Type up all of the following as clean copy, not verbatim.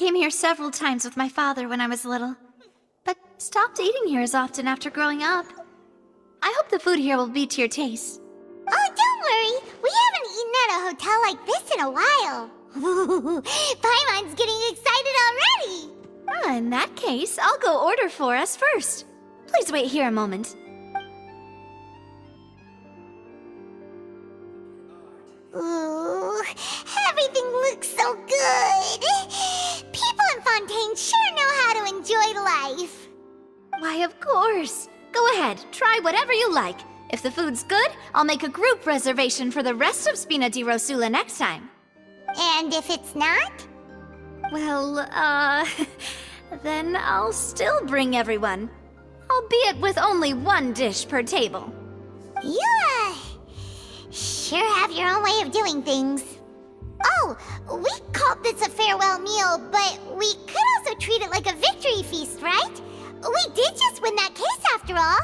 came here several times with my father when I was little, but stopped eating here as often after growing up. I hope the food here will be to your taste. Oh, don't worry. We haven't eaten at a hotel like this in a while. Paimon's getting excited already. In that case, I'll go order for us first. Please wait here a moment. Ooh, everything looks so good. People in Fontaine sure know how to enjoy life. Why, of course. Go ahead, try whatever you like. If the food's good, I'll make a group reservation for the rest of Spina di Rosula next time. And if it's not? Well, then I'll still bring everyone. Albeit with only one dish per table. You, sure have your own way of doing things. Oh, we called this a farewell meal, but we could also treat it like a victory feast, right? We did just win that case after all.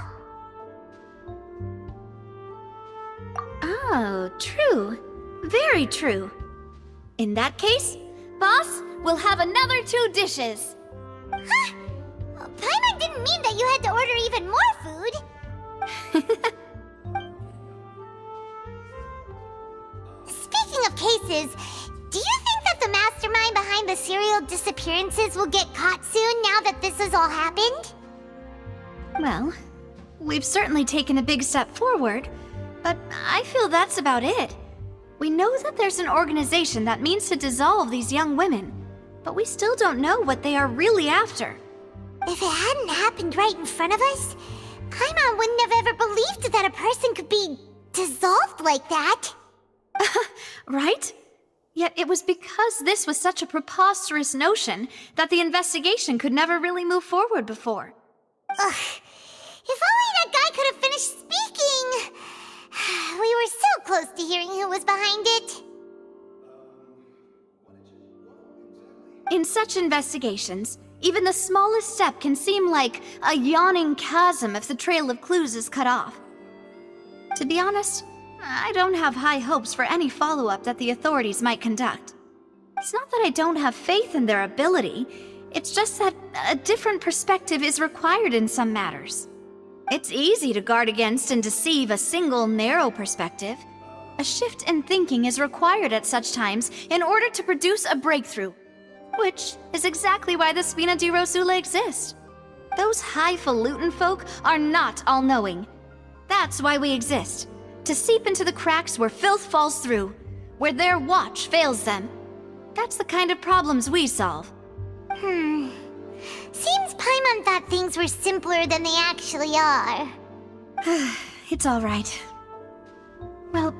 Oh, true. Very true. In that case, boss, we'll have another 2 dishes. Huh? Paimon didn't mean that you had to order even more food. Speaking of cases, do you think that the mastermind behind the serial disappearances will get caught soon now that this has all happened? Well, we've certainly taken a big step forward, but I feel that's about it. We know that there's an organization that means to dissolve these young women, but we still don't know what they are really after. If it hadn't happened right in front of us, Paimon wouldn't have ever believed that a person could be dissolved like that. Right? Yet it was because this was such a preposterous notion that the investigation could never really move forward before. Ugh. If only that guy could have finished speaking! We were so close to hearing who was behind it. In such investigations, even the smallest step can seem like a yawning chasm if the trail of clues is cut off. To be honest, I don't have high hopes for any follow-up that the authorities might conduct. It's not that I don't have faith in their ability, it's just that a different perspective is required in some matters. It's easy to guard against and deceive a single narrow perspective. A shift in thinking is required at such times in order to produce a breakthrough. Which is exactly why the Spina di Rosula exist. Those highfalutin folk are not all-knowing. That's why we exist. To seep into the cracks where filth falls through, where their watch fails them. That's the kind of problems we solve. Seems Paimon thought things were simpler than they actually are. It's all right. Well,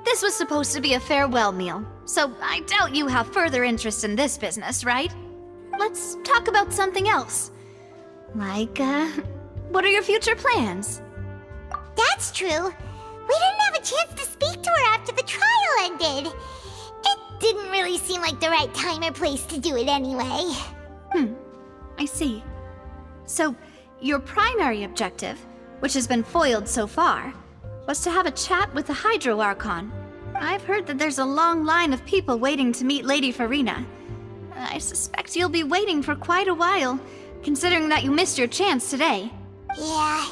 this was supposed to be a farewell meal, so I doubt you have further interest in this business, right? Let's talk about something else. Like, what are your future plans? That's true. We didn't have a chance to speak to her after the trial ended. It didn't really seem like the right time or place to do it anyway. I see. So, your primary objective, which has been foiled so far, was to have a chat with the Hydro Archon. I've heard that there's a long line of people waiting to meet Lady Farina. I suspect you'll be waiting for quite a while, considering that you missed your chance today. Yeah,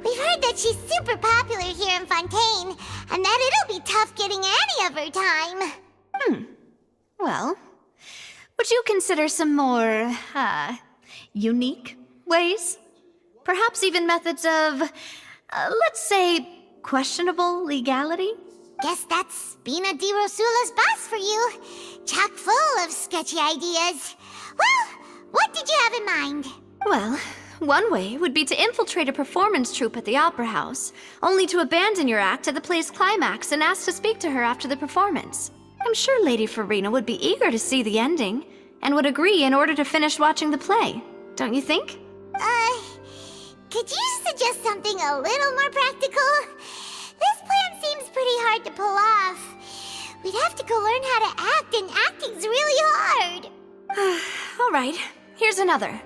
we've heard that she's super popular here in Fontaine, and that it'll be tough getting any of her time. Well, would you consider some more, unique ways? Perhaps even methods of, let's say, questionable legality? Guess that's Spina di Rosula's boss for you. Chock full of sketchy ideas. Well, what did you have in mind? Well, one way would be to infiltrate a performance troupe at the Opera House, only to abandon your act at the play's climax and ask to speak to her after the performance. I'm sure Lady Farina would be eager to see the ending, and would agree in order to finish watching the play. Don't you think? Could you suggest something a little more practical? This plan seems pretty hard to pull off. We'd have to go learn how to act, and acting's really hard. All right, here's another.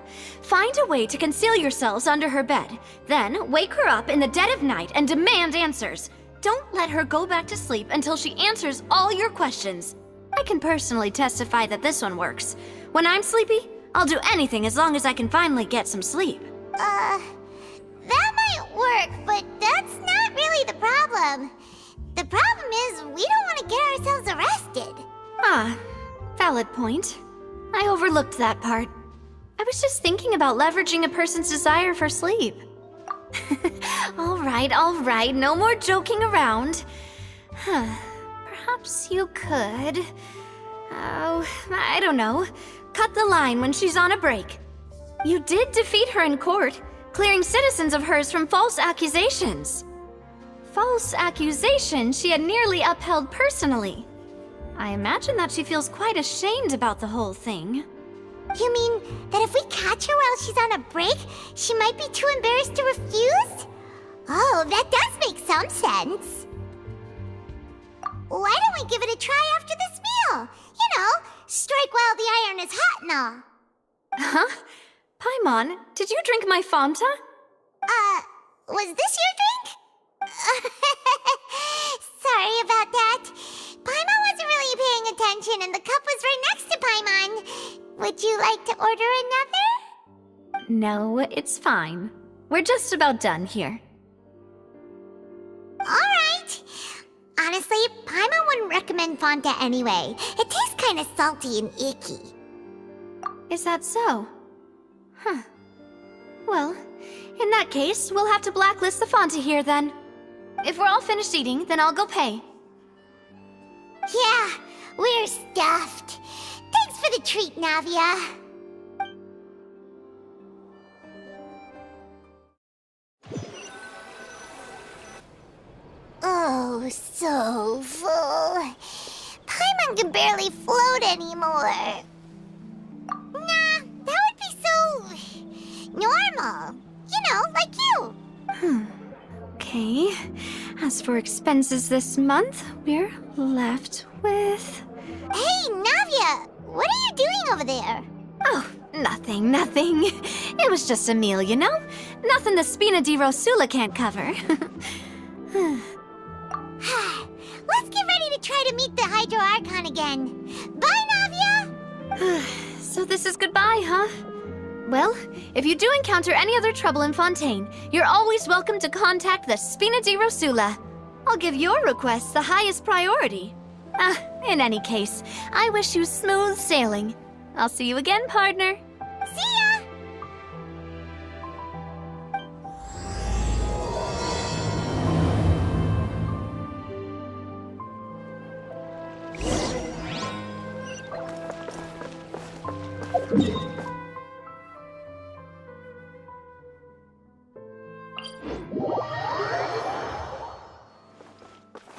Find a way to conceal yourselves under her bed. Then wake her up in the dead of night and demand answers. Don't let her go back to sleep until she answers all your questions. I can personally testify that this one works. When I'm sleepy, I'll do anything as long as I can finally get some sleep. That might work, but that's not really the problem. The problem is we don't want to get ourselves arrested. Ah, valid point. I overlooked that part. I was just thinking about leveraging a person's desire for sleep. All right, no more joking around. Perhaps you could... Oh, I don't know. Cut the line when she's on a break. You did defeat her in court, clearing citizens of hers from false accusations. False accusations she had nearly upheld personally. I imagine that she feels quite ashamed about the whole thing. You mean that if we catch her while she's on a break, she might be too embarrassed to refuse? Oh, that does make some sense. Why don't we give it a try after this meal? You know, strike while the iron is hot and all. Huh? Paimon, did you drink my Fanta? Was this your drink? Sorry about that. Paimon wasn't really paying attention and the cup was right next to Paimon. Would you like to order another? No, it's fine. We're just about done here. Alright. Honestly, Paimon wouldn't recommend Fonta anyway. It tastes kind of salty and icky. Is that so? Huh. Well, in that case, we'll have to blacklist the Fonta here then. If we're all finished eating, then I'll go pay. Yeah, we're stuffed. Thanks for the treat, Navia. Oh, so full. Paimon can barely float anymore. Nah, that would be so... normal. You know, like you. Okay. As for expenses this month, we're left with... Hey, Navia! What are you doing over there? Oh, nothing. It was just a meal, you know? Nothing the Spina di Rosula can't cover. Let's get ready to try to meet the Hydro Archon again. Bye, Navia! So this is goodbye, huh? Well, if you do encounter any other trouble in Fontaine, you're always welcome to contact the Spina di Rosula. I'll give your requests the highest priority. In any case, I wish you smooth sailing. I'll see you again, partner. See ya!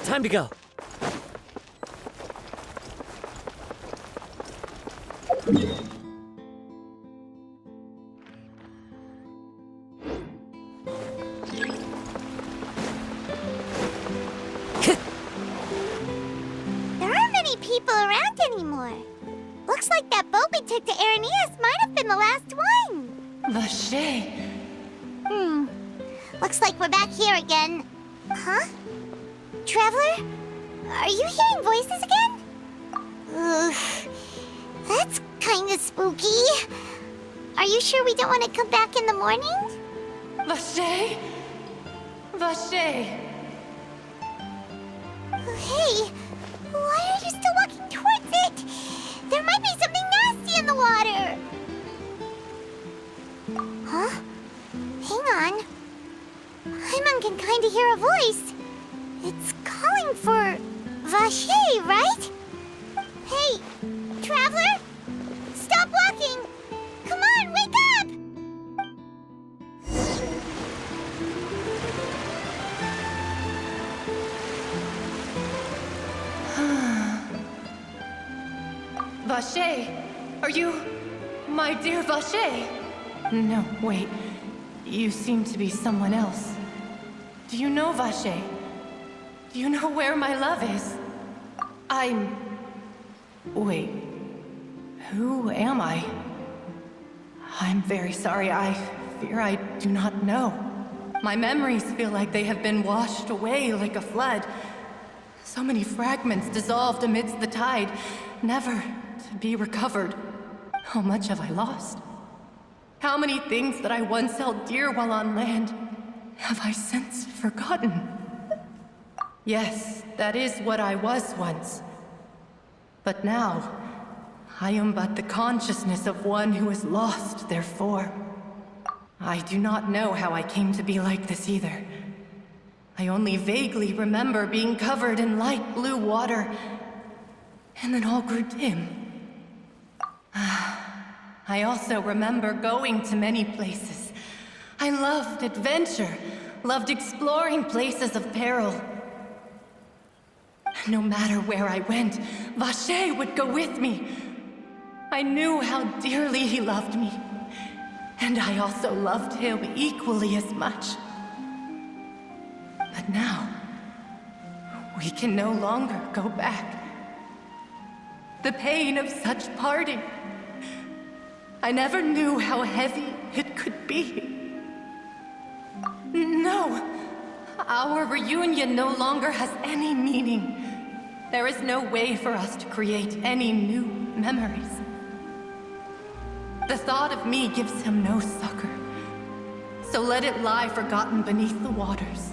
Time to go. There aren't many people around anymore. Looks like that boat we took to Araneas might have been the last one. Vache. Looks like we're back here again. Huh? Traveler? Are you hearing voices again? Ugh. That's kinda spooky. Are you sure we don't want to come back in the morning? Vache? Vache. Hey, why are you still walking towards it? There might be something nasty in the water. Huh? Hang on. Paimon can kinda hear a voice. It's calling for Vache, right? Hey, Traveler? Stop walking! Come on, wake up! Vache, are you my dear Vache? No, wait. You seem to be someone else. Do you know Vache? Do you know where my love is? Wait. Who am I? I'm very sorry. I fear I do not know. My memories feel like they have been washed away like a flood. So many fragments dissolved amidst the tide, never to be recovered. How much have I lost? How many things that I once held dear while on land have I since forgotten? Yes, that is what I was once. But now, I am but the consciousness of one who has lost their form. I do not know how I came to be like this either. I only vaguely remember being covered in light blue water, and then all grew dim. I also remember going to many places. I loved adventure, loved exploring places of peril. No matter where I went, Vacher would go with me. I knew how dearly he loved me, and I also loved him equally as much. But now, we can no longer go back. The pain of such parting, I never knew how heavy it could be. No, our reunion no longer has any meaning. There is no way for us to create any new memories. The thought of me gives him no succor, so let it lie forgotten beneath the waters.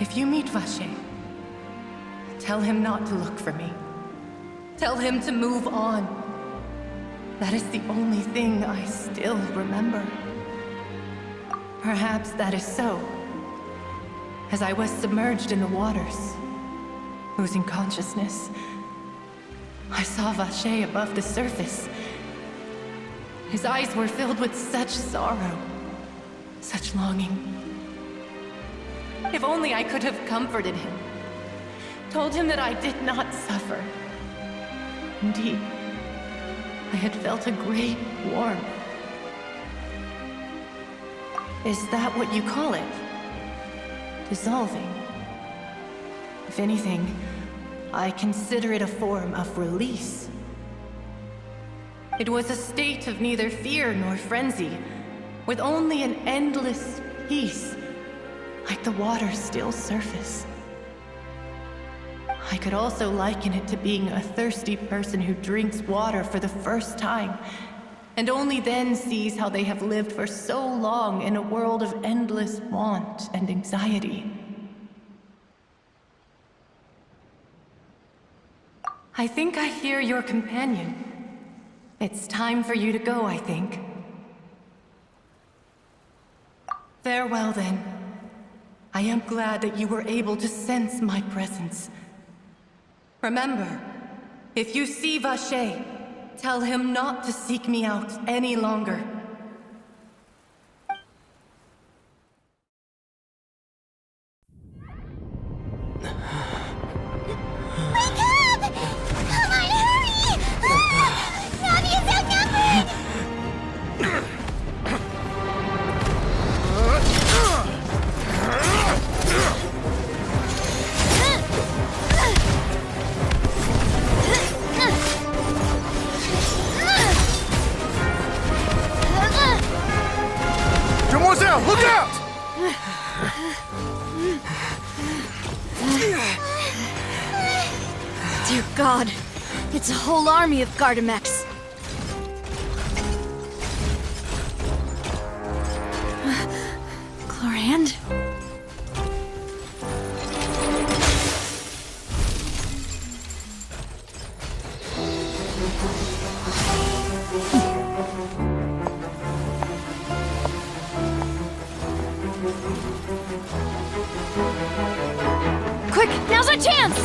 If you meet Vacher, tell him not to look for me. Tell him to move on. That is the only thing I still remember. Perhaps that is so, as I was submerged in the waters, losing consciousness. I saw Vacher above the surface. His eyes were filled with such sorrow, such longing. If only I could have comforted him, told him that I did not suffer. Indeed, I had felt a great warmth. Is that what you call it? Dissolving? If anything, I consider it a form of release. It was a state of neither fear nor frenzy, with only an endless peace, like the water's still surface. I could also liken it to being a thirsty person who drinks water for the first time, and only then sees how they have lived for so long in a world of endless want and anxiety. I think I hear your companion. It's time for you to go, I think. Farewell, then. I am glad that you were able to sense my presence. Remember, if you see Vacher, tell him not to seek me out any longer. Wake up! Come on, hurry! Navia's outnumbered! Demoiselle, look out! Dear God, it's a whole army of Gardamex. Chlorand? Quick, now's our chance!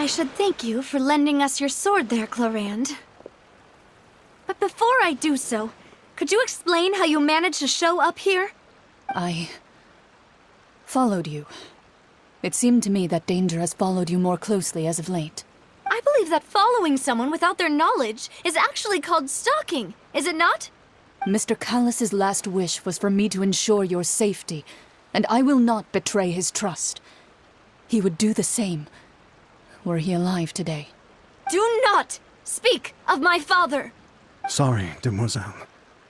should thank you for lending us your sword there, Clorand. But before I do so, could you explain how you managed to show up here? I followed you. It seemed to me that danger has followed you more closely as of late. I believe that following someone without their knowledge is actually called stalking, is it not? Mr. Callus's last wish was for me to ensure your safety, and I will not betray his trust. He would do the same, were he alive today. Do not speak of my father! Sorry, demoiselle.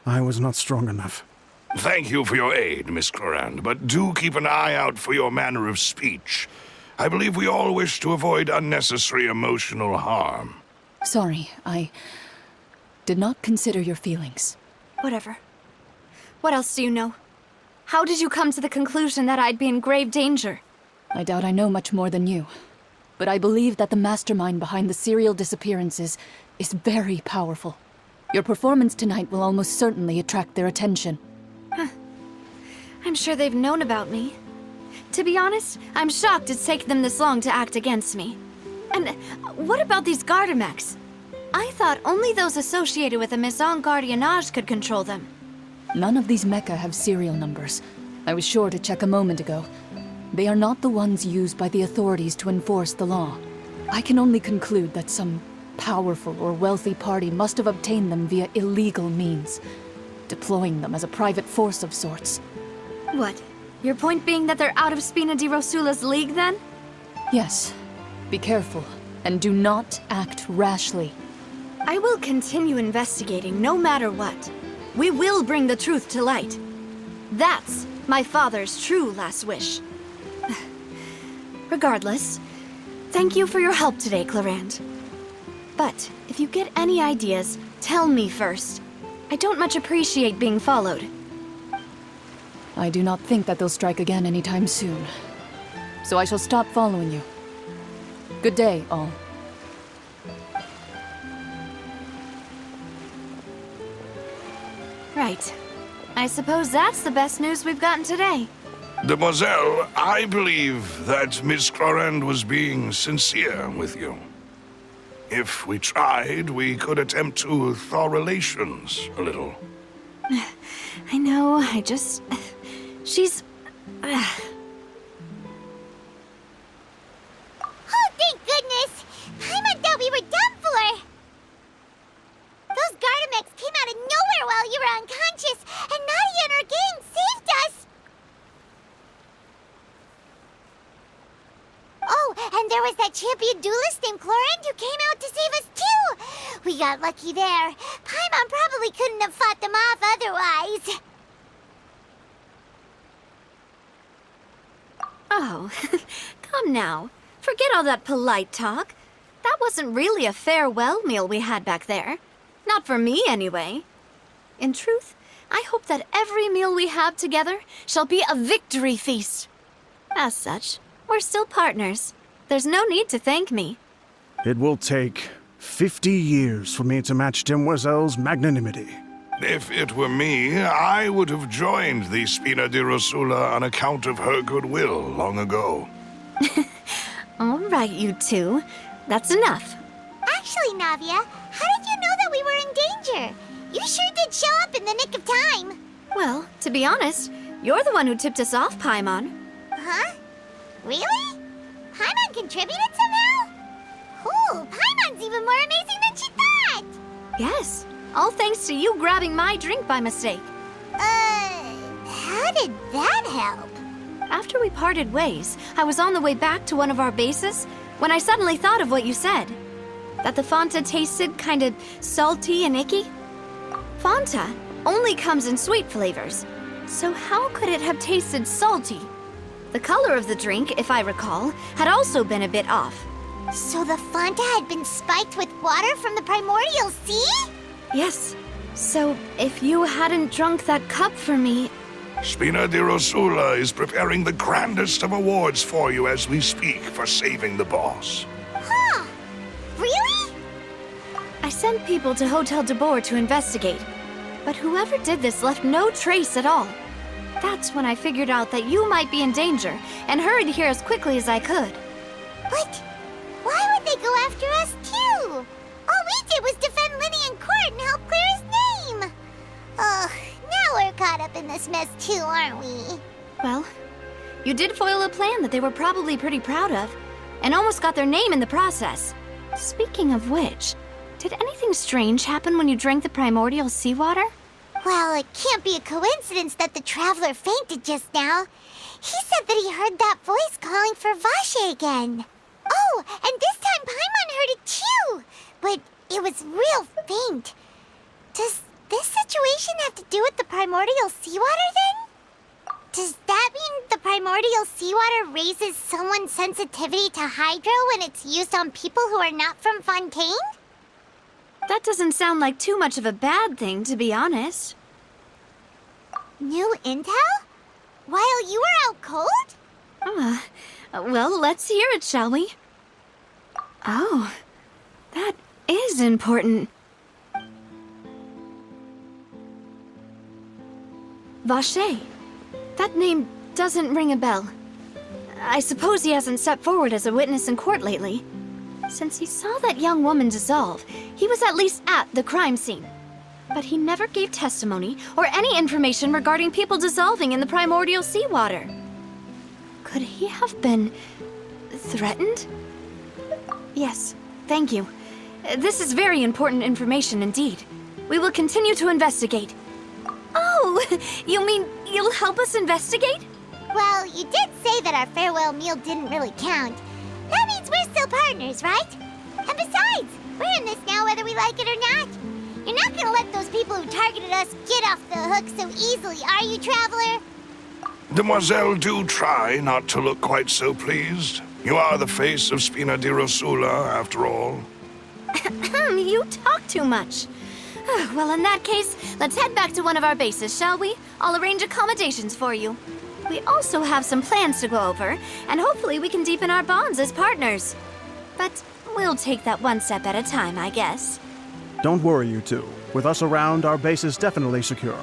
I was not strong enough. Thank you for your aid, Miss Clorand, but do keep an eye out for your manner of speech. I believe we all wish to avoid unnecessary emotional harm. Sorry, I did not consider your feelings. Whatever. What else do you know? How did you come to the conclusion that I'd be in grave danger? I doubt I know much more than you, but I believe that the mastermind behind the serial disappearances is very powerful. Your performance tonight will almost certainly attract their attention. I'm sure they've known about me. To be honest, I'm shocked it's taken them this long to act against me. And what about these Gardamex? I thought only those associated with the Maison Gardiennage could control them. None of these mecha have serial numbers. I was sure to check a moment ago. They are not the ones used by the authorities to enforce the law. I can only conclude that some powerful or wealthy party must have obtained them via illegal means, deploying them as a private force of sorts. What? Your point being that they're out of Spina di Rosula's league, then? Yes. Be careful, and do not act rashly. I will continue investigating no matter what. We will bring the truth to light. That's my father's true last wish. Regardless, thank you for your help today, Clorand. But if you get any ideas, tell me first. I don't much appreciate being followed. I do not think that they'll strike again anytime soon. So I shall stop following you. Good day, all. Right. I suppose that's the best news we've gotten today. Demoiselle, I believe that Miss Clorand was being sincere with you. If we tried, we could attempt to thaw relations a little. I know, she's... Oh, thank goodness! Paimon thought we were done for! Those Gardamex came out of nowhere while you were unconscious, and Navia and her gang saved us! Oh, and there was that champion duelist named Clorand who came out to save us too! We got lucky there. Paimon probably couldn't have fought them off otherwise. Oh, come now. Forget all that polite talk. That wasn't really a farewell meal we had back there. Not for me, anyway. In truth, I hope that every meal we have together shall be a victory feast. As such, we're still partners. There's no need to thank me. It will take 50 years for me to match Demoiselle's magnanimity. If it were me, I would have joined the Spina di Rosula on account of her goodwill long ago. All right, you two. That's enough. Actually, Navia, how did you know that we were in danger? You sure did show up in the nick of time. Well, to be honest, you're the one who tipped us off, Paimon. Huh? Really? Paimon contributed somehow? Ooh, Paimon's even more amazing than she thought! Yes, all thanks to you grabbing my drink by mistake. How did that help? After we parted ways, I was on the way back to one of our bases when I suddenly thought of what you said. That the Fanta tasted kind of salty and icky. Fanta only comes in sweet flavors, so how could it have tasted salty? The color of the drink, if I recall, had also been a bit off. So the Fanta had been spiked with water from the primordial sea? Yes. So if you hadn't drunk that cup for me... Spina di Rosula is preparing the grandest of awards for you as we speak for saving the boss. Huh. Really? I sent people to Hotel de Boer to investigate, but whoever did this left no trace at all. That's when I figured out that you might be in danger and hurried here as quickly as I could. But why would they go after us too. All we did was defend Linny in court and help clear his name. Ugh, now we're caught up in this mess too, aren't we? Well, you did foil a plan that they were probably pretty proud of, and almost got their name in the process. Speaking of which, did anything strange happen when you drank the primordial seawater? Well, it can't be a coincidence that the traveler fainted just now. He said that he heard that voice calling for Vache again. Oh, and this time Paimon heard it too, but it was real faint. Does this situation have to do with the primordial seawater then? Does that mean the primordial seawater raises someone's sensitivity to hydro when it's used on people who are not from Fontaine? That doesn't sound like too much of a bad thing, to be honest. New intel? While you were out cold? Well, let's hear it, shall we? Oh, that is important. Vache. That name doesn't ring a bell. I suppose he hasn't stepped forward as a witness in court lately. Since he saw that young woman dissolve, he was at least at the crime scene. But he never gave testimony or any information regarding people dissolving in the primordial seawater. Could he have been threatened? Yes, thank you. This is very important information indeed. We will continue to investigate. Oh, you mean you'll help us investigate? Well, you did say that our farewell meal didn't really count. That means we're still partners, right? And besides, we're in this now whether we like it or not. You're not gonna let those people who targeted us get off the hook so easily, are you, Traveler? Demoiselle, do try not to look quite so pleased. You are the face of Spina di Rosula, after all. You talk too much. Well, in that case, let's head back to one of our bases, shall we? I'll arrange accommodations for you. We also have some plans to go over, and hopefully we can deepen our bonds as partners. But we'll take that one step at a time, I guess. Don't worry, you two. With us around, our base is definitely secure.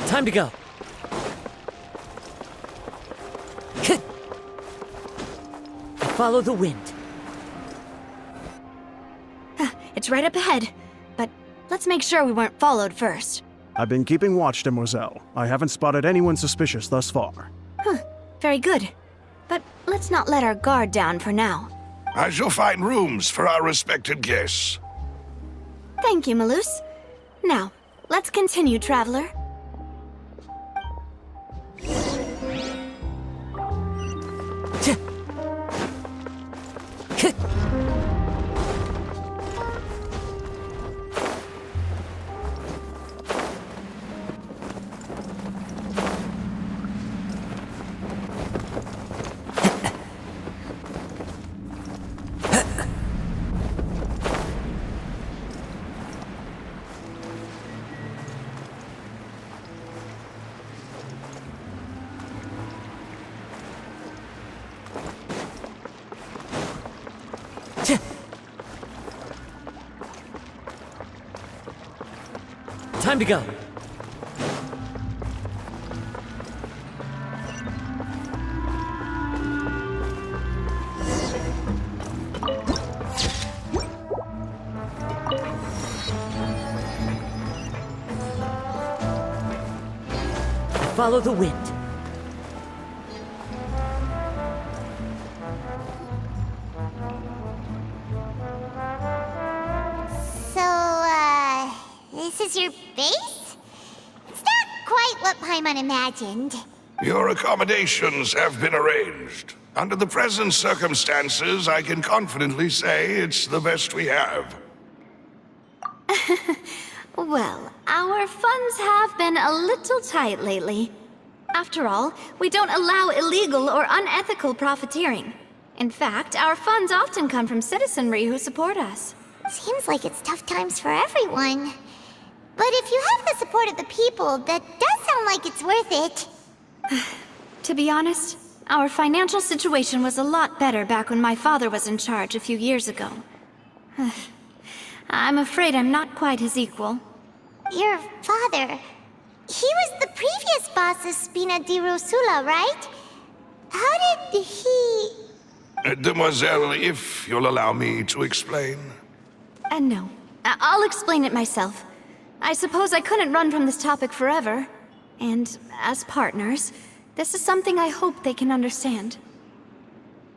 Time to go. Follow the wind. It's right up ahead, but let's make sure we weren't followed first. I've been keeping watch, Demoiselle. I haven't spotted anyone suspicious thus far. Very good. But let's not let our guard down for now. I shall find rooms for our respected guests. Thank you, Malus. Now, let's continue, Traveler. Time to go. Follow the wind. This is your base? It's not quite what Paimon imagined. Your accommodations have been arranged. Under the present circumstances, I can confidently say it's the best we have. Well, our funds have been a little tight lately. After all, we don't allow illegal or unethical profiteering. In fact, our funds often come from citizenry who support us. Seems like it's tough times for everyone. But if you have the support of the people, that does sound like it's worth it. To be honest, Our financial situation was a lot better back when my father was in charge a few years ago. I'm afraid I'm not quite his equal. Your father... he was the previous boss of Spina di Rosula, right? How did he... Demoiselle, if you'll allow me to explain. No. I'll explain it myself. I suppose I couldn't run from this topic forever. And as partners, this is something I hope they can understand.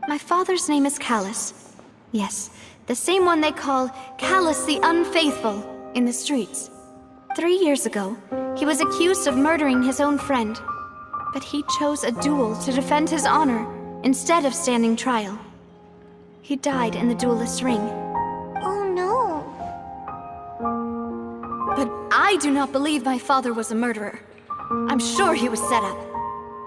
My father's name is Callus. Yes, the same one they call Callus the Unfaithful in the streets. 3 years ago, he was accused of murdering his own friend. But he chose a duel to defend his honor instead of standing trial. He died in the duelist's ring. Oh no. But I do not believe my father was a murderer. I'm sure he was set up.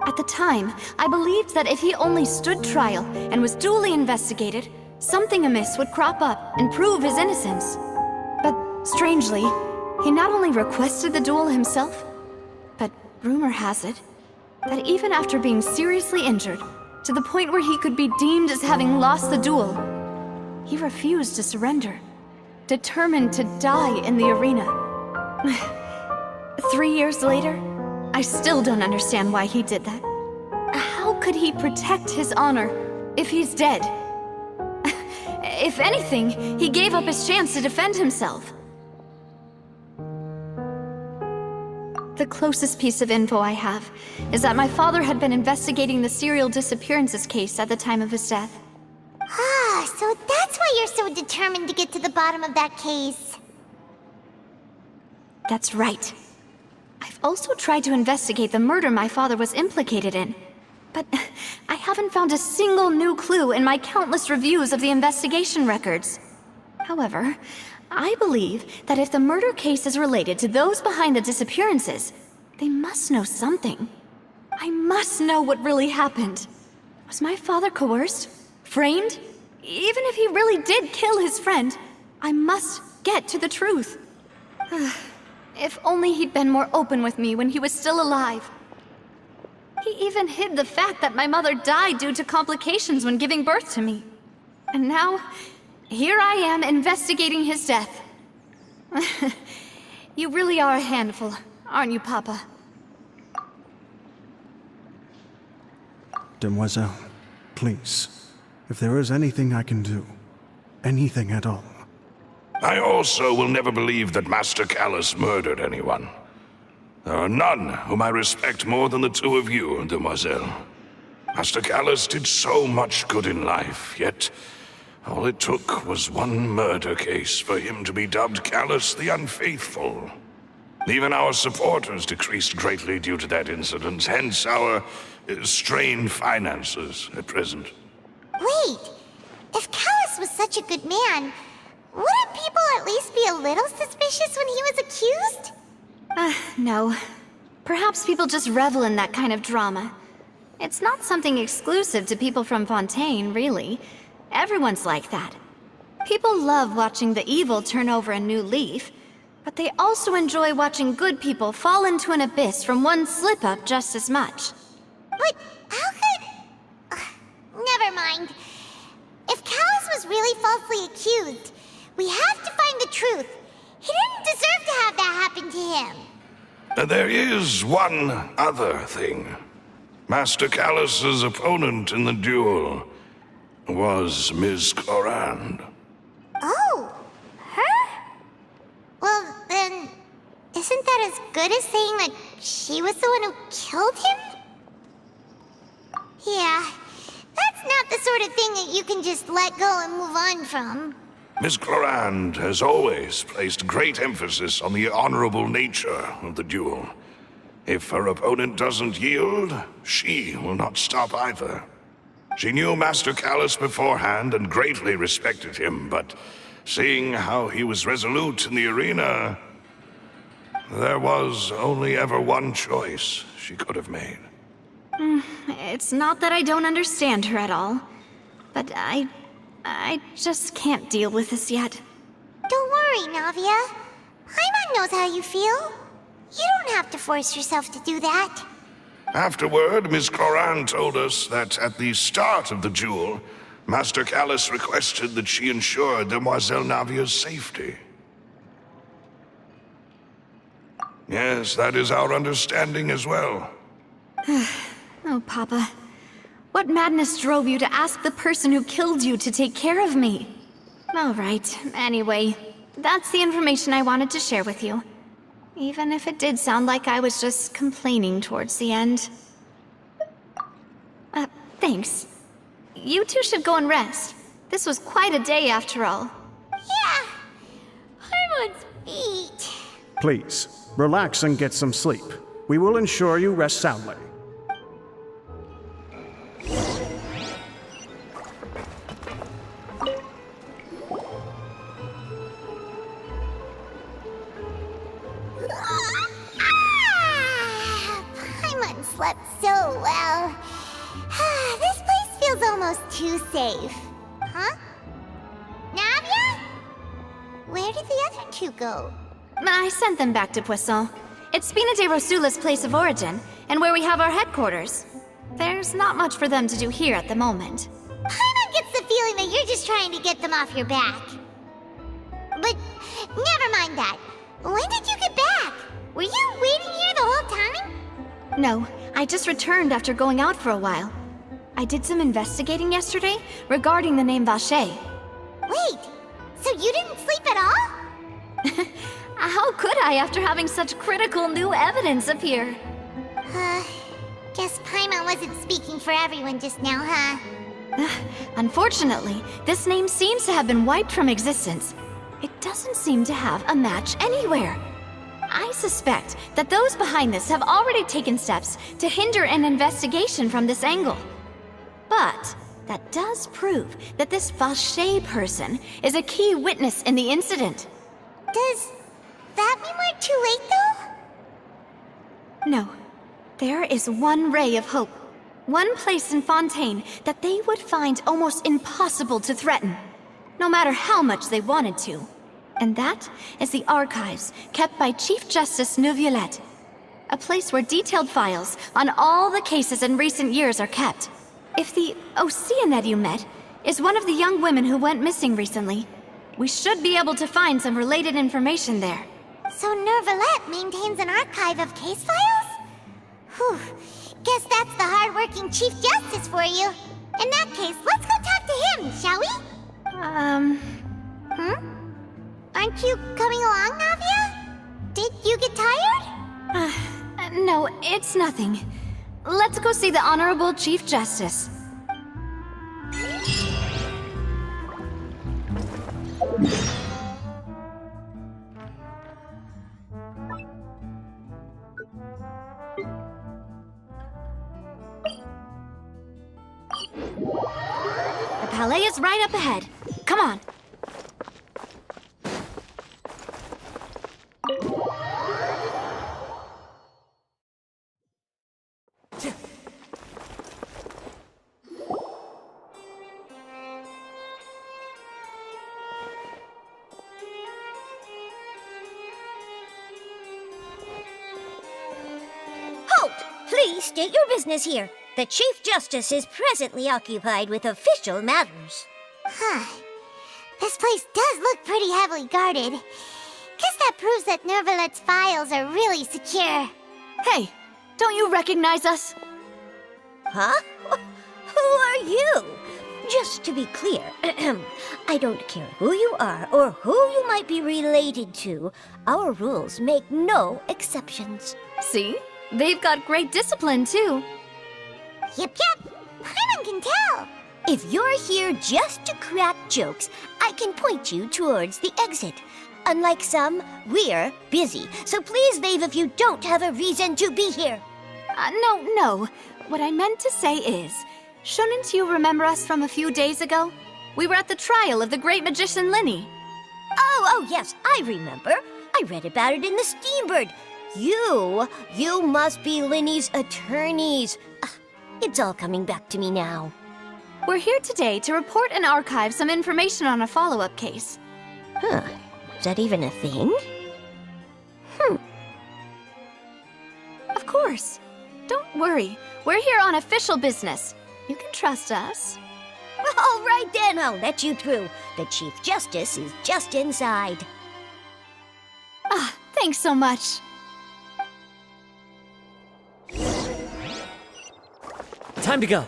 At the time, I believed that if he only stood trial and was duly investigated, something amiss would crop up and prove his innocence. But strangely, he not only requested the duel himself, but rumor has it that even after being seriously injured, to the point where he could be deemed as having lost the duel, he refused to surrender, determined to die in the arena. 3 years later, I still don't understand why he did that. How could he protect his honor if he's dead? If anything, he gave up his chance to defend himself. The closest piece of info I have is that my father had been investigating the serial disappearances case at the time of his death. Ah, so that's why you're so determined to get to the bottom of that case. That's right. I've also tried to investigate the murder my father was implicated in, but I haven't found a single new clue in my countless reviews of the investigation records. However, I believe that if the murder case is related to those behind the disappearances, they must know something. I must know what really happened. Was my father coerced? Framed? Even if he really did kill his friend, I must get to the truth. If only he'd been more open with me when he was still alive. He even hid the fact that my mother died due to complications when giving birth to me. And now, here I am investigating his death. You really are a handful, aren't you, Papa? Demoiselle, please, if there is anything I can do, anything at all. I also will never believe that Master Callus murdered anyone. There are none whom I respect more than the two of you, Demoiselle. Master Callus did so much good in life, yet all it took was one murder case for him to be dubbed Callus the Unfaithful. Even our supporters decreased greatly due to that incident, hence our strained finances at present. Wait, if Callus was such a good man, wouldn't people at least be a little suspicious when he was accused? No. Perhaps people just revel in that kind of drama. It's not something exclusive to people from Fontaine, really. Everyone's like that. People love watching the evil turn over a new leaf, but they also enjoy watching good people fall into an abyss from one slip-up just as much. But how could... never mind. If Callus was really falsely accused, we have to find the truth. He didn't deserve to have that happen to him. There is one other thing. Master Callus's opponent in the duel was Ms. Clorand. Oh, her? Well, then, isn't that as good as saying that she was the one who killed him? Yeah, that's not the sort of thing that you can just let go and move on from. Ms. Clorand has always placed great emphasis on the honorable nature of the duel. If her opponent doesn't yield, she will not stop either. She knew Master Callus beforehand and greatly respected him, but seeing how he was resolute in the arena, there was only ever one choice she could have made. It's not that I don't understand her at all, but I just can't deal with this yet. Don't worry, Navia. Paimon knows how you feel. You don't have to force yourself to do that. Afterward, Miss Cloran told us that at the start of the duel, Master Callus requested that she ensure Demoiselle Navia's safety. Yes, that is our understanding as well. Oh, Papa. What madness drove you to ask the person who killed you to take care of me? All right, anyway, that's the information I wanted to share with you. Even if it did sound like I was just complaining towards the end. Thanks. You two should go and rest. This was quite a day after all. Yeah, Harmon's beat. Please, relax and get some sleep. We will ensure you rest soundly. Paimon slept so well. This place feels almost too safe. Huh? Navia? Where did the other two go? I sent them back to Poisson. It's Spina de Rosula's place of origin, and where we have our headquarters. There's not much for them to do here at the moment. Paimon gets the feeling that you're just trying to get them off your back. But never mind that. When did you get back? Were you waiting here the whole time? No, I just returned after going out for a while. I did some investigating yesterday regarding the name Vache. Wait, so you didn't sleep at all? How could I after having such critical new evidence appear? Guess Paimon wasn't speaking for everyone just now, huh? Unfortunately, this name seems to have been wiped from existence. It doesn't seem to have a match anywhere. I suspect that those behind this have already taken steps to hinder an investigation from this angle. But that does prove that this Vache person is a key witness in the incident. Does that mean we're too late, though? No. There is one ray of hope. One place in Fontaine that they would find almost impossible to threaten, no matter how much they wanted to. And that is the archives kept by Chief Justice Navia, a place where detailed files on all the cases in recent years are kept. If the Oceanid you met is one of the young women who went missing recently, we should be able to find some related information there. So Nervalette maintains an archive of case files? Whew. Guess that's the hard-working Chief Justice for you. In that case, let's go talk to him, shall we? Aren't you coming along, Navia? Did you get tired? No, it's nothing. Let's go see the Honorable Chief Justice. The palais is right up ahead. Come on. Halt! Please state your business here. The Chief Justice is presently occupied with official matters. This place does look pretty heavily guarded. Guess that proves that Nervalette's files are really secure. Hey, don't you recognize us? Huh? Who are you? Just to be clear, I don't care who you are or who you might be related to. Our rules make no exceptions. See? They've got great discipline, too. Yep. Paimon can tell. If you're here just to crack jokes, I can point you towards the exit. Unlike some, we're busy, so please leave if you don't have a reason to be here. No. What I meant to say is, shouldn't you remember us from a few days ago? We were at the trial of the great magician Linny. Oh, yes, I remember. I read about it in the Steambird. You must be Linny's attorneys. It's all coming back to me now. We're here today to report and archive some information on a follow-up case. Is that even a thing? Of course. Don't worry. We're here on official business. You can trust us. All right then, I'll let you through. The Chief Justice is just inside. Ah, thanks so much. Time to go.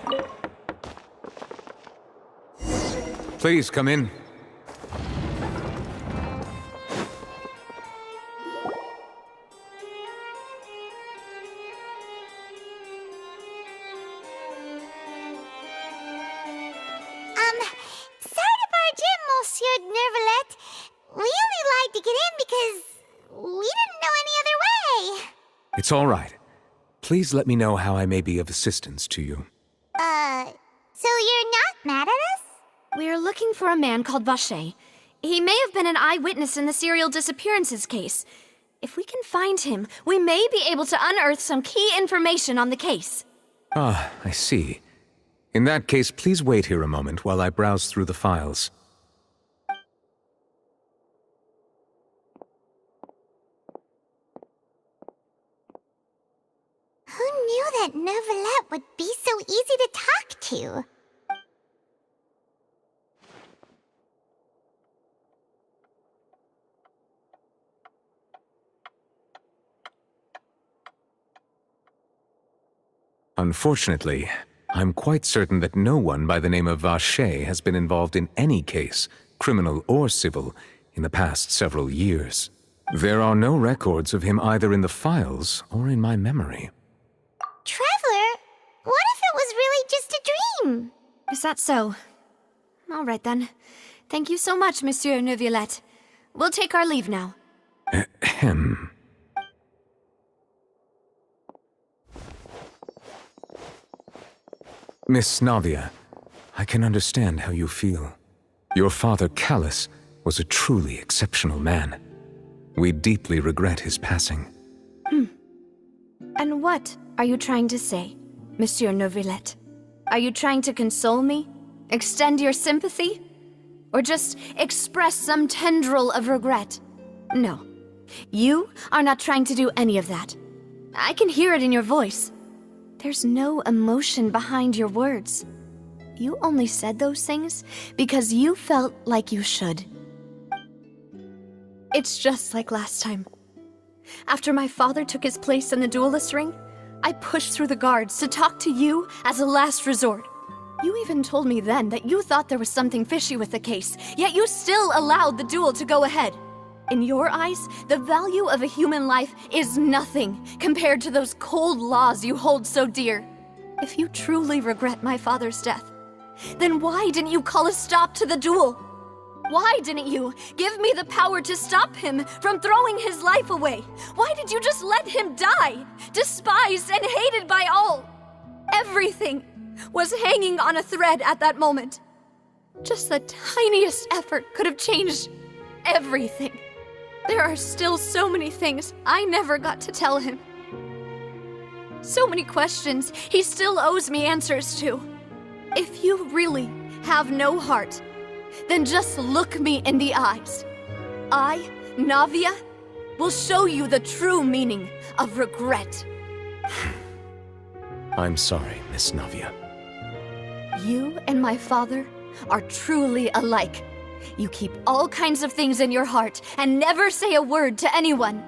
Please come in. Sorry to barge in, Monsieur Nervalet. We only lied to get in because we didn't know any other way. It's all right. Please let me know how I may be of assistance to you. So you're not mad at us? We're looking for a man called Vache. He may have been an eyewitness in the serial disappearances case. If we can find him, we may be able to unearth some key information on the case. Ah, I see. In that case, please wait here a moment while I browse through the files. Who knew that Nervalet would be so easy to talk to? Unfortunately, I'm quite certain that no one by the name of Vache has been involved in any case, criminal or civil, in the past several years. There are no records of him either in the files or in my memory. Traveler, what if it was really just a dream? Is that so? All right then. Thank you so much, Monsieur Neuvillette. We'll take our leave now. Ahem. Miss Navia, I can understand how you feel. Your father, Callus, was a truly exceptional man. We deeply regret his passing. And what are you trying to say, Monsieur Neuvillette? Are you trying to console me? Extend your sympathy? Or just express some tendril of regret? No. You are not trying to do any of that. I can hear it in your voice. There's no emotion behind your words. You only said those things because you felt like you should. It's just like last time. After my father took his place in the duelist ring, I pushed through the guards to talk to you as a last resort. You even told me then that you thought there was something fishy with the case, yet you still allowed the duel to go ahead. In your eyes, the value of a human life is nothing compared to those cold laws you hold so dear. If you truly regret my father's death, then why didn't you call a stop to the duel? Why didn't you give me the power to stop him from throwing his life away? Why did you just let him die, despised and hated by all? Everything was hanging on a thread at that moment. Just the tiniest effort could have changed everything. There are still so many things I never got to tell him. So many questions he still owes me answers to. If you really have no heart, then just look me in the eyes. I, Navia, will show you the true meaning of regret. I'm sorry, Miss Navia. You and my father are truly alike. You keep all kinds of things in your heart and never say a word to anyone.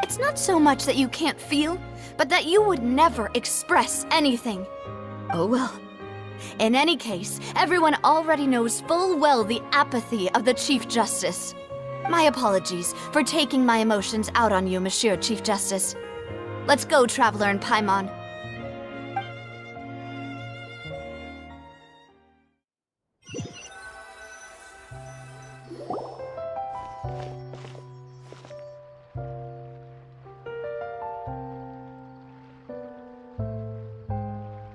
It's not so much that you can't feel, but that you would never express anything. Oh well. In any case, everyone already knows full well the apathy of the Chief Justice. My apologies for taking my emotions out on you, Monsieur Chief Justice. Let's go, Traveler and Paimon.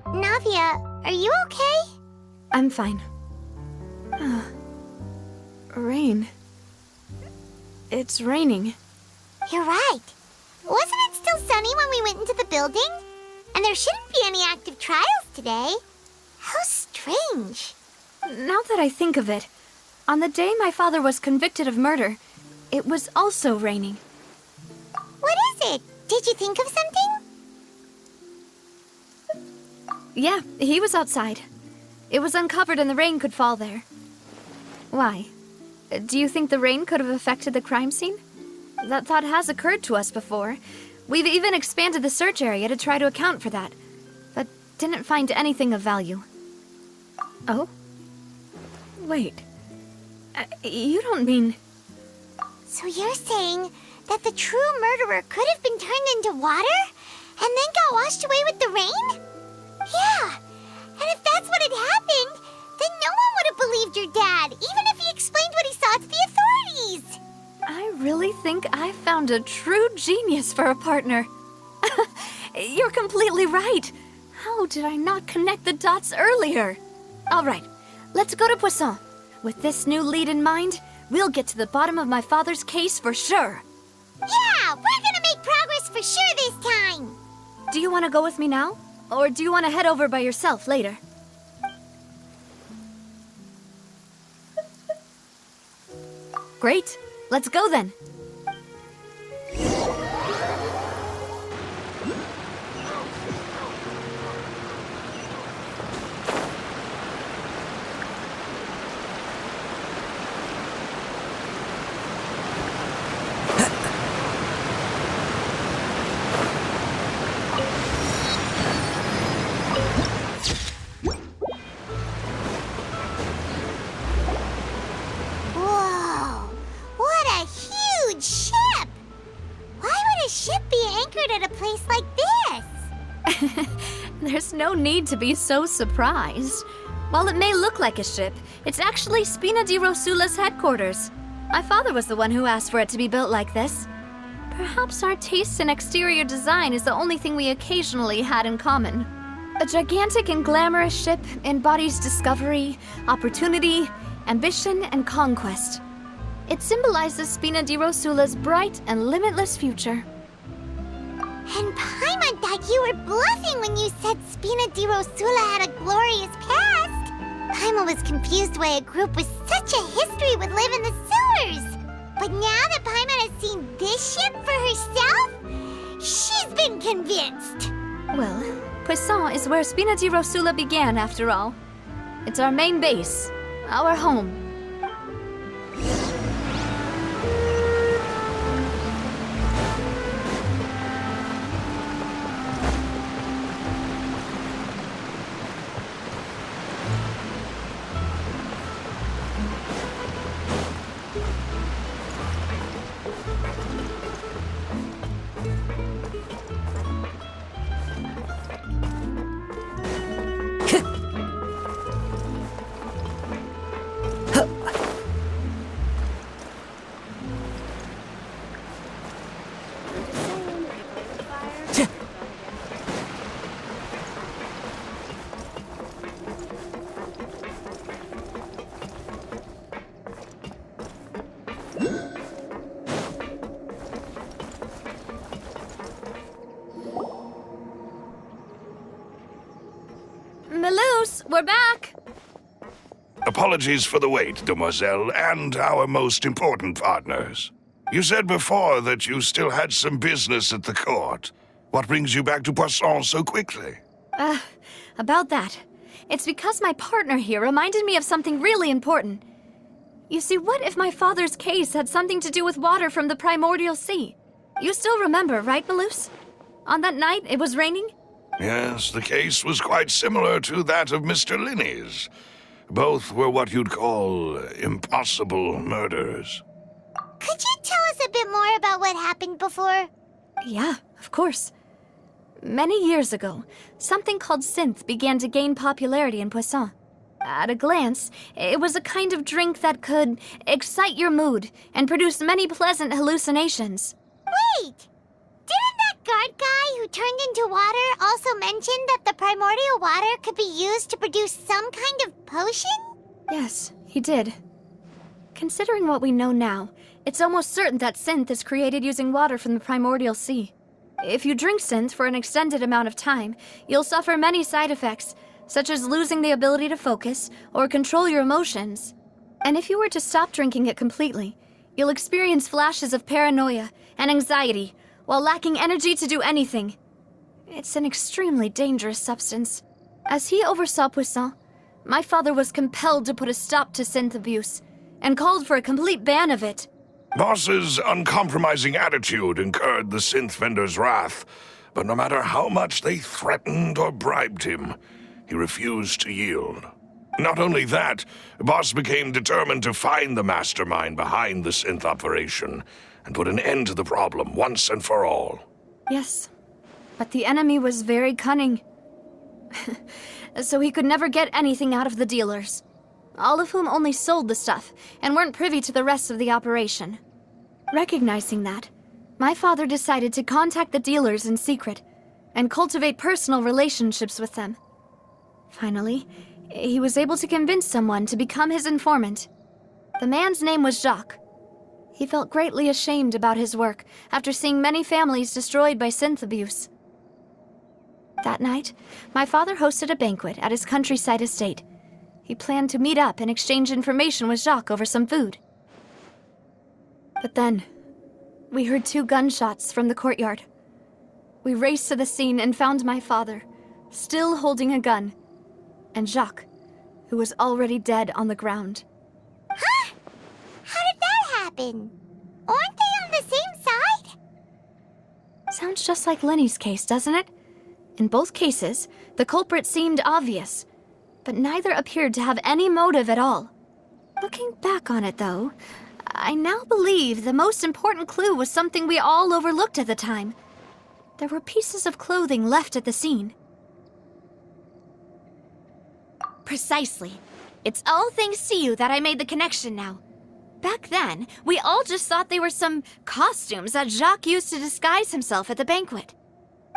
Navia, are you okay? I'm fine. Rain. It's raining. You're right. Wasn't it still sunny when we went into the building? And there shouldn't be any active trials today. How strange. Now that I think of it, on the day my father was convicted of murder, it was also raining. What is it? Did you think of something? Yeah, he was outside. It was uncovered and the rain could fall there. Why? Do you think the rain could have affected the crime scene? That thought has occurred to us before. We've even expanded the search area to try to account for that, but didn't find anything of value. Oh? Wait. You don't mean... So you're saying that the true murderer could have been turned into water and then got washed away with the rain? Yeah, and if that's what had happened, then no one would have believed your dad, even if he explained what he saw to the authorities. I really think I found a true genius for a partner. You're completely right. How did I not connect the dots earlier? All right, let's go to Poisson. With this new lead in mind, we'll get to the bottom of my father's case for sure. Yeah, we're gonna make progress for sure this time. Do you want to go with me now? Or do you want to head over by yourself later? Great. Let's go then. Whoa, what a huge ship! Why would a ship be anchored at a place like this? There's no need to be so surprised. While it may look like a ship, it's actually Spina di Rosula's headquarters. My father was the one who asked for it to be built like this. Perhaps our taste in exterior design is the only thing we occasionally had in common. A gigantic and glamorous ship embodies discovery, opportunity, ambition, and conquest. It symbolizes Spina di Rosula's bright and limitless future. And Paimon thought you were bluffing when you said Spina di Rosula had a glorious past. Paimon was confused why a group with such a history would live in the sewers. But now that Paimon has seen this ship for herself, she's been convinced. Well, Poisson is where Spina di Rosula began, after all. It's our main base, our home. Melus, we're back! Apologies for the wait, demoiselle, and our most important partners. You said before that you still had some business at the court. What brings you back to Poisson so quickly? About that. It's because my partner here reminded me of something really important. You see, what if my father's case had something to do with water from the primordial sea? You still remember, right, Melus? On that night, it was raining? Yes, the case was quite similar to that of Mr. Linney's. Both were what you'd call impossible murders. Could you tell us a bit more about what happened before? Yeah, of course. Many years ago, something called synth began to gain popularity in Poisson. At a glance, it was a kind of drink that could excite your mood and produce many pleasant hallucinations. Wait! Didn't that guard guy who turned into water also mention that the primordial water could be used to produce some kind of potion? Yes, he did. Considering what we know now, it's almost certain that synth is created using water from the primordial sea. If you drink synth for an extended amount of time, you'll suffer many side effects, such as losing the ability to focus or control your emotions. And if you were to stop drinking it completely, you'll experience flashes of paranoia and anxiety while lacking energy to do anything. It's an extremely dangerous substance. As he oversaw Puissant, my father was compelled to put a stop to synth abuse, and called for a complete ban of it. Boss's uncompromising attitude incurred the synth vendor's wrath, but no matter how much they threatened or bribed him, he refused to yield. Not only that, Boss became determined to find the mastermind behind the synth operation and put an end to the problem once and for all. Yes, but the enemy was very cunning. So he could never get anything out of the dealers, all of whom only sold the stuff and weren't privy to the rest of the operation. Recognizing that, my father decided to contact the dealers in secret and cultivate personal relationships with them. Finally, he was able to convince someone to become his informant. The man's name was Jacques. He felt greatly ashamed about his work after seeing many families destroyed by synth abuse. That night, my father hosted a banquet at his countryside estate. He planned to meet up and exchange information with Jacques over some food. But then, we heard 2 gunshots from the courtyard. We raced to the scene and found my father, still holding a gun, and Jacques, who was already dead on the ground. Huh? How did that happen? Aren't they on the same side? Sounds just like Lenny's case, doesn't it? In both cases, the culprit seemed obvious, but neither appeared to have any motive at all. Looking back on it, though, I now believe the most important clue was something we all overlooked at the time. There were pieces of clothing left at the scene. Precisely. It's all thanks to you that I made the connection now. Back then, we all just thought they were some costumes that Jacques used to disguise himself at the banquet.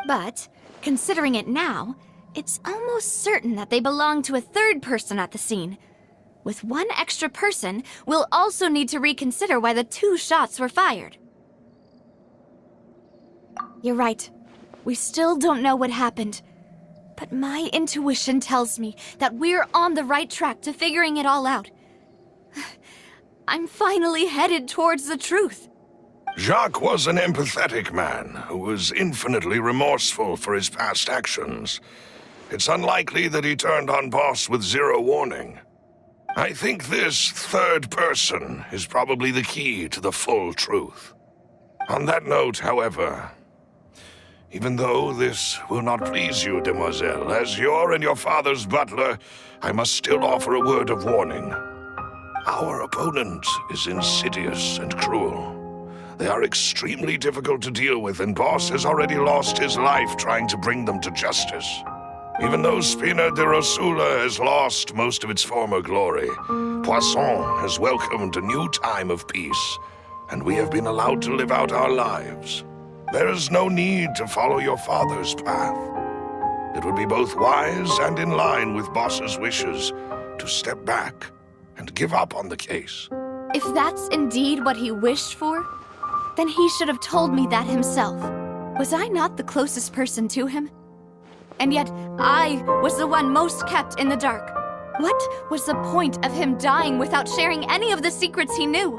But, considering it now, it's almost certain that they belong to a third person at the scene. With one extra person, we'll also need to reconsider why the 2 shots were fired. You're right. We still don't know what happened. But my intuition tells me that we're on the right track to figuring it all out. I'm finally headed towards the truth. Jacques was an empathetic man who was infinitely remorseful for his past actions. It's unlikely that he turned on Boss with 0 warning. I think this third person is probably the key to the full truth. On that note, however, even though this will not please you, demoiselle, as your and your father's butler, I must still offer a word of warning. Our opponent is insidious and cruel. They are extremely difficult to deal with, and Boss has already lost his life trying to bring them to justice. Even though Spina de Rosula has lost most of its former glory, Poisson has welcomed a new time of peace, and we have been allowed to live out our lives. There is no need to follow your father's path. It would be both wise and in line with Boss's wishes to step back and give up on the case. If that's indeed what he wished for, then he should have told me that himself. Was I not the closest person to him? And yet, I was the one most kept in the dark. What was the point of him dying without sharing any of the secrets he knew?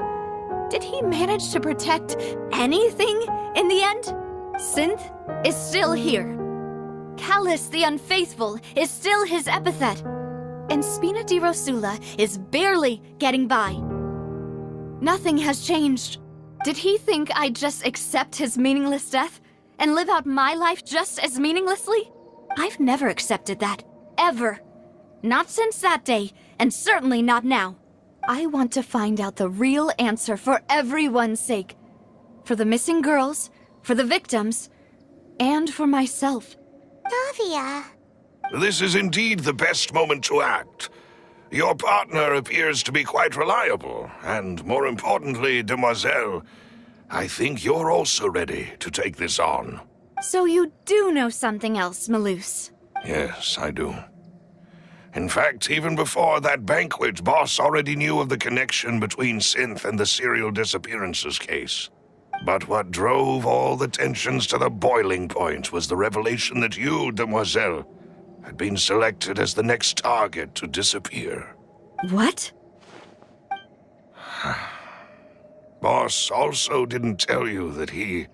Did he manage to protect anything in the end? Synth is still here. Callus the Unfaithful is still his epithet. And Spina di Rosula is barely getting by. Nothing has changed. Did he think I'd just accept his meaningless death and live out my life just as meaninglessly? I've never accepted that. Ever. Not since that day, and certainly not now. I want to find out the real answer for everyone's sake. For the missing girls, for the victims, and for myself. Navia. This is indeed the best moment to act. Your partner appears to be quite reliable, and more importantly, demoiselle, I think you're also ready to take this on. So you do know something else, Malus? Yes, I do. In fact, even before that banquet, Boss already knew of the connection between Synth and the serial disappearances case. But what drove all the tensions to the boiling point was the revelation that you, demoiselle, had been selected as the next target to disappear. What? Boss also didn't tell you that he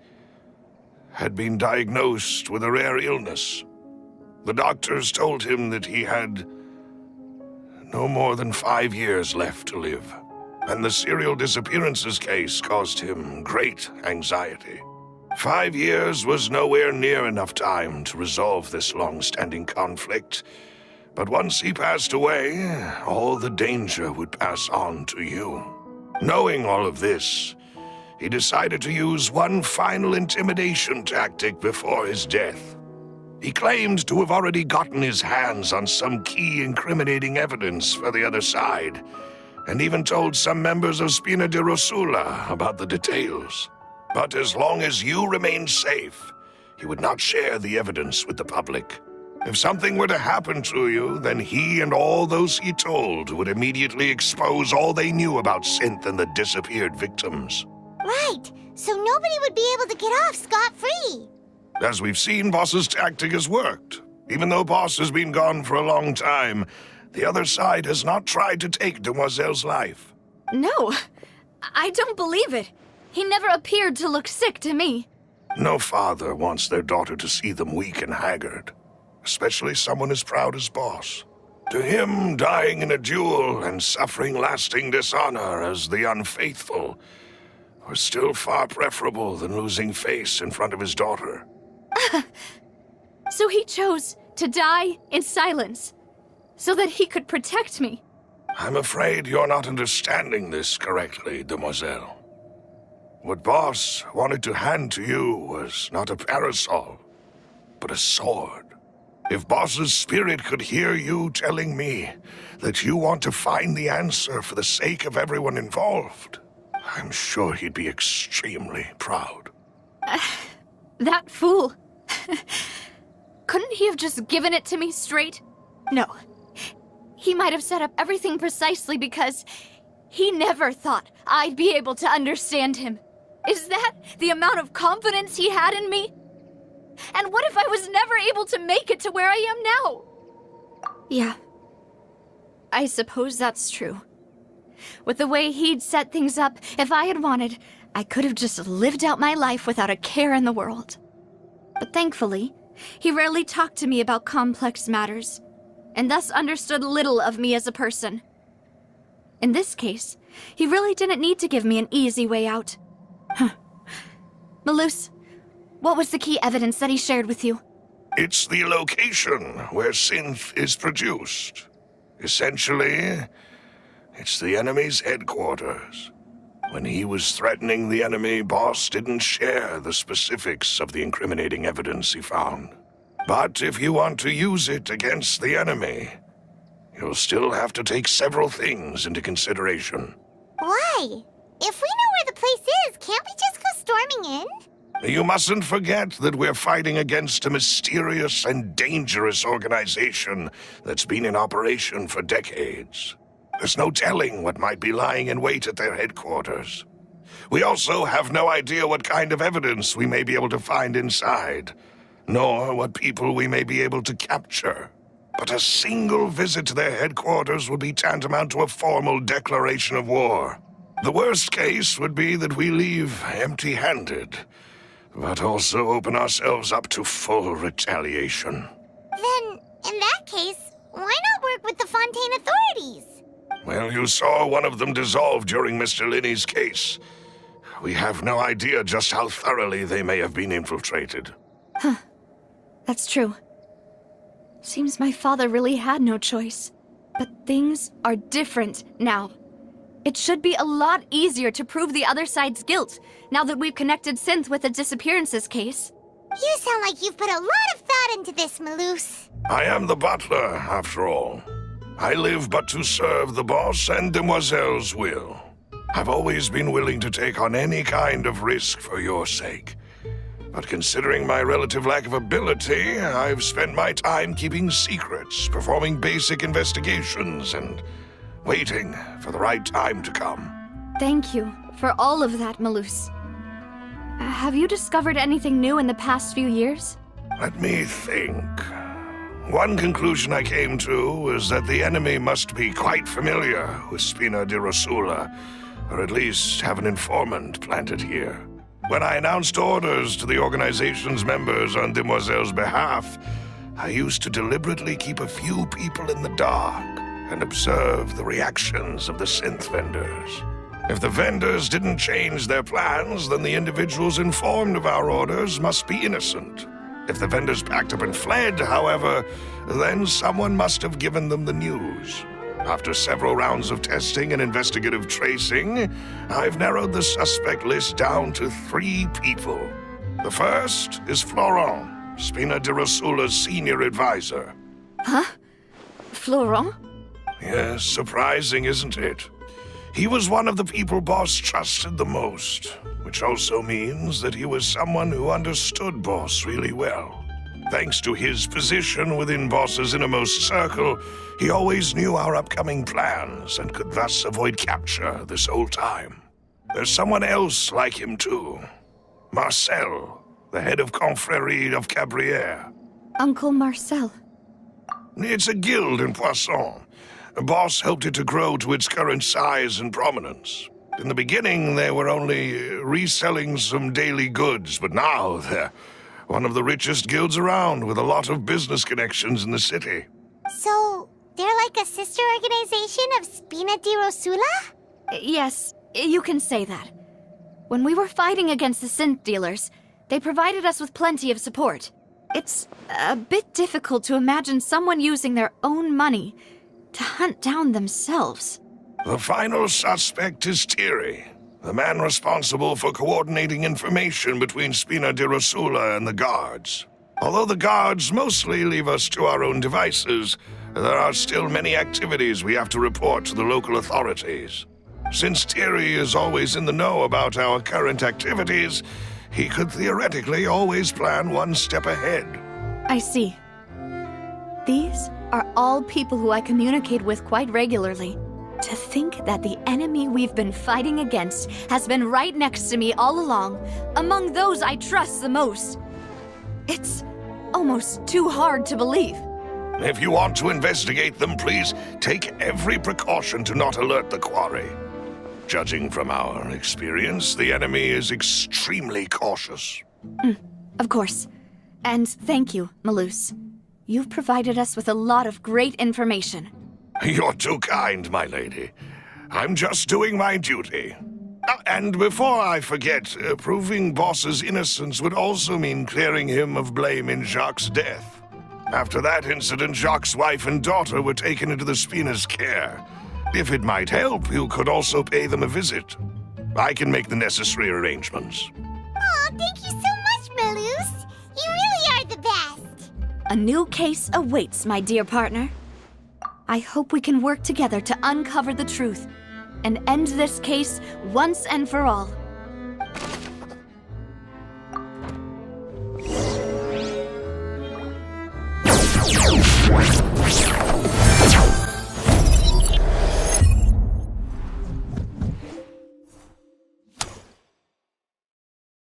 had been diagnosed with a rare illness. The doctors told him that he had no more than 5 years left to live, and the serial disappearances case caused him great anxiety. 5 years was nowhere near enough time to resolve this long-standing conflict, but once he passed away, all the danger would pass on to you. Knowing all of this, he decided to use one final intimidation tactic before his death. He claimed to have already gotten his hands on some key incriminating evidence for the other side, and even told some members of Spina di Rosula about the details. But as long as you remained safe, he would not share the evidence with the public. If something were to happen to you, then he and all those he told would immediately expose all they knew about Synth and the disappeared victims. Right, so nobody would be able to get off scot-free. As we've seen, Boss's tactic has worked. Even though Boss has been gone for a long time, the other side has not tried to take Demoiselle's life. No, I don't believe it. He never appeared to look sick to me. No father wants their daughter to see them weak and haggard, especially someone as proud as Boss. To him, dying in a duel and suffering lasting dishonor as the unfaithful was still far preferable than losing face in front of his daughter. So he chose to die in silence, so that he could protect me. I'm afraid you're not understanding this correctly, Demoiselle. What Boss wanted to hand to you was not a parasol, but a sword. If Boss's spirit could hear you telling me that you want to find the answer for the sake of everyone involved, I'm sure he'd be extremely proud. That fool. Couldn't he have just given it to me straight? No. He might have set up everything precisely because he never thought I'd be able to understand him. Is that the amount of confidence he had in me? And what if I was never able to make it to where I am now? Yeah. I suppose that's true. With the way he'd set things up, if I had wanted, I could have just lived out my life without a care in the world. But thankfully, he rarely talked to me about complex matters, and thus understood little of me as a person. In this case, he really didn't need to give me an easy way out. Malus, what was the key evidence that he shared with you? It's the location where Synth is produced. Essentially, it's the enemy's headquarters. When he was threatening the enemy, Boss didn't share the specifics of the incriminating evidence he found. But if you want to use it against the enemy, you'll still have to take several things into consideration. Why? If we know where the place is, can't we just go storming in? You mustn't forget that we're fighting against a mysterious and dangerous organization that's been in operation for decades. There's no telling what might be lying in wait at their headquarters. We also have no idea what kind of evidence we may be able to find inside, nor what people we may be able to capture. But a single visit to their headquarters would be tantamount to a formal declaration of war. The worst case would be that we leave empty-handed, but also open ourselves up to full retaliation. Then, in that case, why not work with the Fontaine authorities? Well, you saw one of them dissolve during Mr. Linney's case. We have no idea just how thoroughly they may have been infiltrated. Huh. That's true. Seems my father really had no choice. But things are different now. It should be a lot easier to prove the other side's guilt, now that we've connected Synth with the disappearances case. You sound like you've put a lot of thought into this, Malus. I am the butler, after all. I live but to serve the boss and Demoiselle's will. I've always been willing to take on any kind of risk for your sake. But considering my relative lack of ability, I've spent my time keeping secrets, performing basic investigations, and waiting for the right time to come. Thank you for all of that, Malus. Have you discovered anything new in the past few years? Let me think. One conclusion I came to is that the enemy must be quite familiar with Spina di Rosula, or at least have an informant planted here. When I announced orders to the organization's members on Demoiselle's behalf, I used to deliberately keep a few people in the dark and observe the reactions of the synth vendors. If the vendors didn't change their plans, then the individuals informed of our orders must be innocent. If the vendors packed up and fled, however, then someone must have given them the news. After several rounds of testing and investigative tracing, I've narrowed the suspect list down to 3 people. The first is Florent, Spina di Rosula's senior advisor. Huh? Florent? Yes, surprising, isn't it? He was one of the people Boss trusted the most, which also means that he was someone who understood Boss really well. Thanks to his position within Boss's innermost circle, he always knew our upcoming plans and could thus avoid capture this whole time. There's someone else like him too. Marcel, the head of Confrérie of Cabrières. Uncle Marcel. It's a guild in Poisson. Boss helped it to grow to its current size and prominence. In the beginning, they were only reselling some daily goods, but now they're one of the richest guilds around with a lot of business connections in the city. So, they're like a sister organization of Spina di Rosula? Yes, you can say that. When we were fighting against the synth dealers, they provided us with plenty of support. It's a bit difficult to imagine someone using their own money to hunt down themselves. The final suspect is Thierry, the man responsible for coordinating information between Spina di Rosula and the guards. Although the guards mostly leave us to our own devices, there are still many activities we have to report to the local authorities. Since Thierry is always in the know about our current activities, he could theoretically always plan one step ahead. I see. These are all people who I communicate with quite regularly. To think that the enemy we've been fighting against has been right next to me all along, among those I trust the most. It's almost too hard to believe. If you want to investigate them, please take every precaution to not alert the quarry. Judging from our experience, the enemy is extremely cautious. Of course. And thank you, Malus. You've provided us with a lot of great information. You're too kind, my lady. I'm just doing my duty. And before I forget, proving Boss's innocence would also mean clearing him of blame in Jacques' death. After that incident, Jacques' wife and daughter were taken into the Spina's care. If it might help, you could also pay them a visit. I can make the necessary arrangements. Oh, thank you so much, Malus. You really are the best. A new case awaits, my dear partner. I hope we can work together to uncover the truth and end this case once and for all.